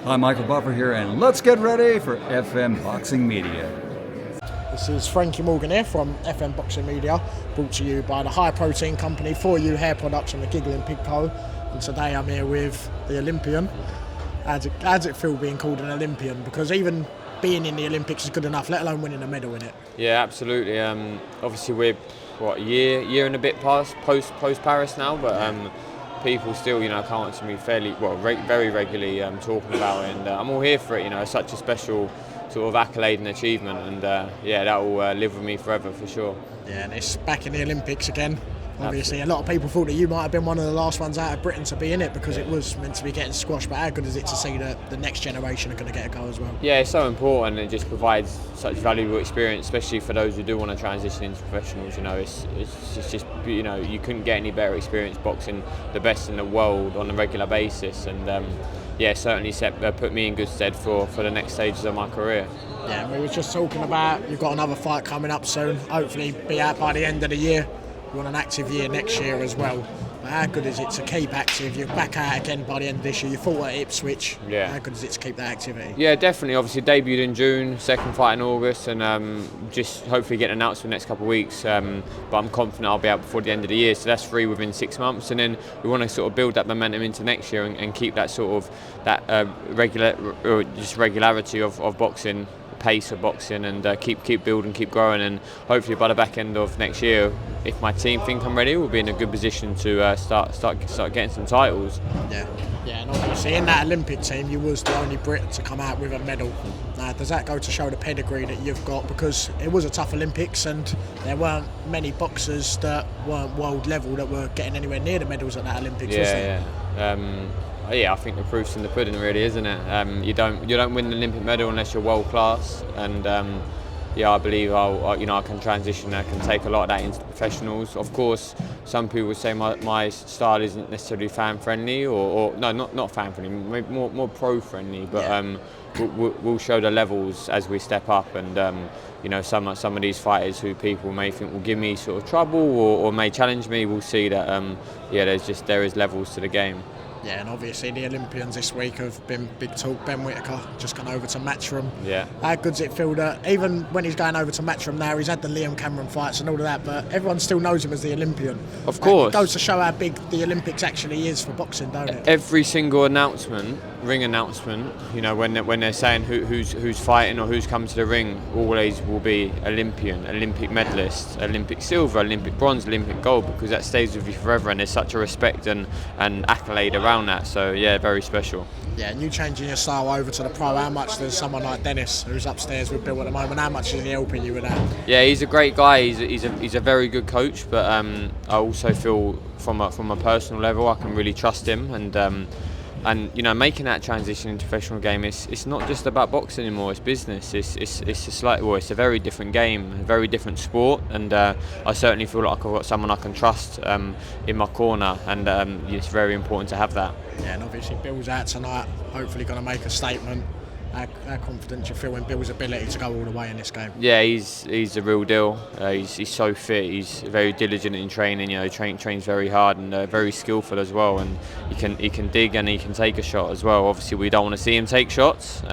Hi, Michael Buffer here, and let's get ready for FM Boxing Media. This is Frankie Morgan here from FM Boxing Media, brought to you by the high protein company For You Hair Products and the Giggling Pig Co. And today I'm here with the Olympian. How does it feel being called an Olympian? Because even being in the Olympics is good enough, let alone winning a medal in it. Yeah, absolutely. Obviously we're a year and a bit past post Paris now, but people still, come up to me very regularly talking about it, and I'm all here for it. It's such a special sort of accolade and achievement, and that will live with me forever for sure. Yeah, and it's back in the Olympics again. Obviously, a lot of people thought that you might have been one of the last ones out of Britain to be in it because it was meant to be getting squashed, but how good is it to see that the next generation are going to get a go as well? Yeah, it's so important. It just provides such valuable experience, especially for those who do want to transition into professionals. It's just you couldn't get any better experience boxing the best in the world on a regular basis, and certainly put me in good stead for the next stages of my career. Yeah, we were just talking about you've got another fight coming up soon. Hopefully, be out by the end of the year. You want an active year next year as well. But how good is it to keep active? You're back out again by the end of this year. You fought at Ipswich. Yeah. How good is it to keep that activity? Yeah, definitely. Obviously, debuted in June, second fight in August, and just hopefully get announced for the next couple of weeks. But I'm confident I'll be out before the end of the year. So that's 3 within 6 months, and then we want to sort of build that momentum into next year and keep that sort of regularity of boxing. Pace of boxing, and keep building, keep growing, and hopefully by the back end of next year, if my team think I'm ready, we'll be in a good position to start getting some titles. Yeah, and obviously in that Olympic team, you was the only Brit to come out with a medal. Now, does that go to show the pedigree that you've got? Because it was a tough Olympics, and there weren't many boxers that weren't world level that were getting anywhere near the medals at that Olympics. Was there? I think the proof's in the pudding, really, isn't it? You don't win an Olympic medal unless you're world class, and I believe I can transition. I can take a lot of that into professionals. Of course, some people say my style isn't necessarily fan friendly, or no, not fan friendly, maybe more pro friendly. But we'll show the levels as we step up, and some of these fighters who people may think will give me sort of trouble or may challenge me, we'll see that there is levels to the game. Yeah, and obviously the Olympians this week have been big talk. Ben Whittaker just gone over to Matchroom. Yeah. How good's it feel that even when he's going over to Matchroom now, he's had the Liam Cameron fights and all of that, but everyone still knows him as the Olympian. Of course. It goes to show how big the Olympics actually is for boxing, don't it? Every single ring announcement, when they're saying who's fighting or who's coming to the ring, always will be Olympian, Olympic medalist, Olympic silver, Olympic bronze, Olympic gold, because that stays with you forever, and there's such a respect and accolade around that. So yeah, very special. Yeah, and you changing your style over to the pro, how much does someone like Dennis, who's upstairs with Bill at the moment, how much is he helping you with that? Yeah, he's a great guy. He's a very good coach, but I also feel from a personal level I can really trust him, and making that transition into professional game, it's not just about boxing anymore. It's business. It's a very different game, a very different sport, and I certainly feel like I've got someone I can trust in my corner, and it's very important to have that. Yeah, and obviously Bill's out tonight, hopefully going to make a statement. How confident do you feel in Bill's ability to go all the way in this game? Yeah, he's a real deal. He's so fit. He's very diligent in training. Trains very hard, and very skillful as well. And he can dig, and he can take a shot as well. Obviously, we don't want to see him take shots.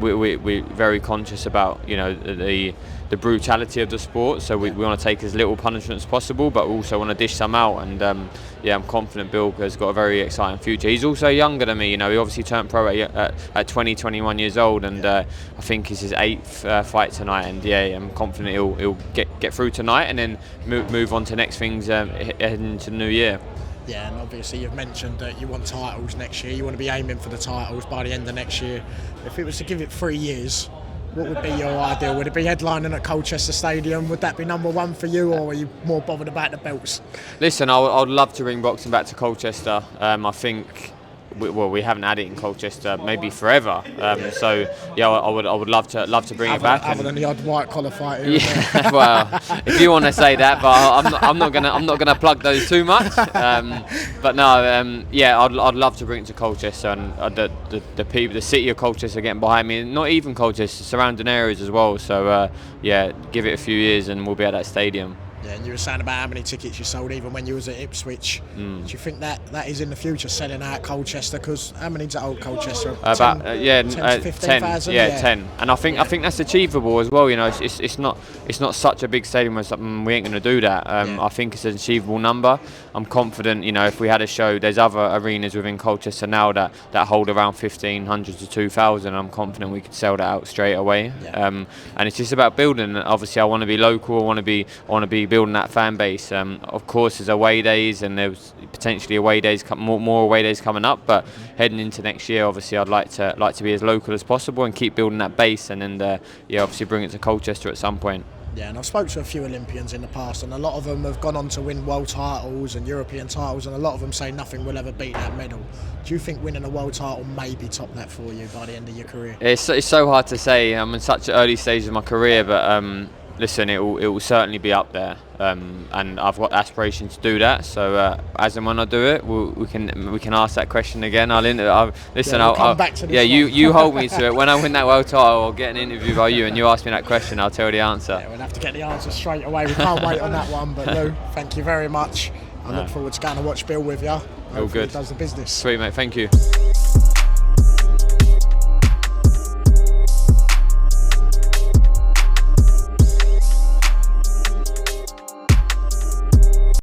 We're very conscious about the brutality of the sport, so we want to take as little punishment as possible, but we also want to dish some out, and I'm confident Bill has got a very exciting future. He's also younger than me. He obviously turned pro at 21 years old, and I think it's his 8th fight tonight, and I'm confident he'll get through tonight and then move on to next things heading into the new year. Yeah, and obviously you've mentioned that you want titles next year. You want to be aiming for the titles by the end of next year. If it was to give it 3 years, what would be your ideal? Would it be headlining at Colchester Stadium? Would that be number one for you, or are you more bothered about the belts? Listen, I would love to bring boxing back to Colchester. I think we haven't had it in Colchester maybe forever. So I would love to bring it back. Other than the odd white collar fight. Yeah, well, if you want to say that, but I'm not gonna plug those too much. But no, I'd love to bring it to Colchester, and the people, the city of Colchester, are getting behind me. Not even Colchester, surrounding areas as well. So give it a few years, and we'll be at that stadium. Yeah, and you were saying about how many tickets you sold even when you was at Ipswich. Do you think that is in the future, selling out Colchester? Because how many's at old Colchester? 10 to 15,000? 10. And I think that's achievable as well. You know, it's not such a big stadium where we ain't going to do that. I think it's an achievable number. I'm confident. You know, if we had a show, there's other arenas within Colchester now that hold around 1,500 to 2,000. I'm confident we could sell that out straight away. And it's just about building. Obviously, I want to be local. I want to be building that fan base. Of course, there's away days, and there's potentially away days, more away days coming up. But heading into next year, obviously, I'd like to be as local as possible and keep building that base, and then obviously bring it to Colchester at some point. Yeah, and I've spoke to a few Olympians in the past, and a lot of them have gone on to win world titles and European titles, and a lot of them say nothing will ever beat that medal. Do you think winning a world title maybe top that for you by the end of your career? It's so hard to say. I'm in such an early stage of my career, but listen, it will certainly be up there, and I've got aspirations to do that. So as and when I do it, we can ask that question again. I'll come back to this one. you hold me to it. When I win that world title, I'll get an interview by you, and you ask me that question, I'll tell you the answer. Yeah, we'll have to get the answer straight away. We can't wait on that one. But Lou, thank you very much. I look forward to going to watch Bill with you. All good. He does the business. Sweet, mate. Thank you.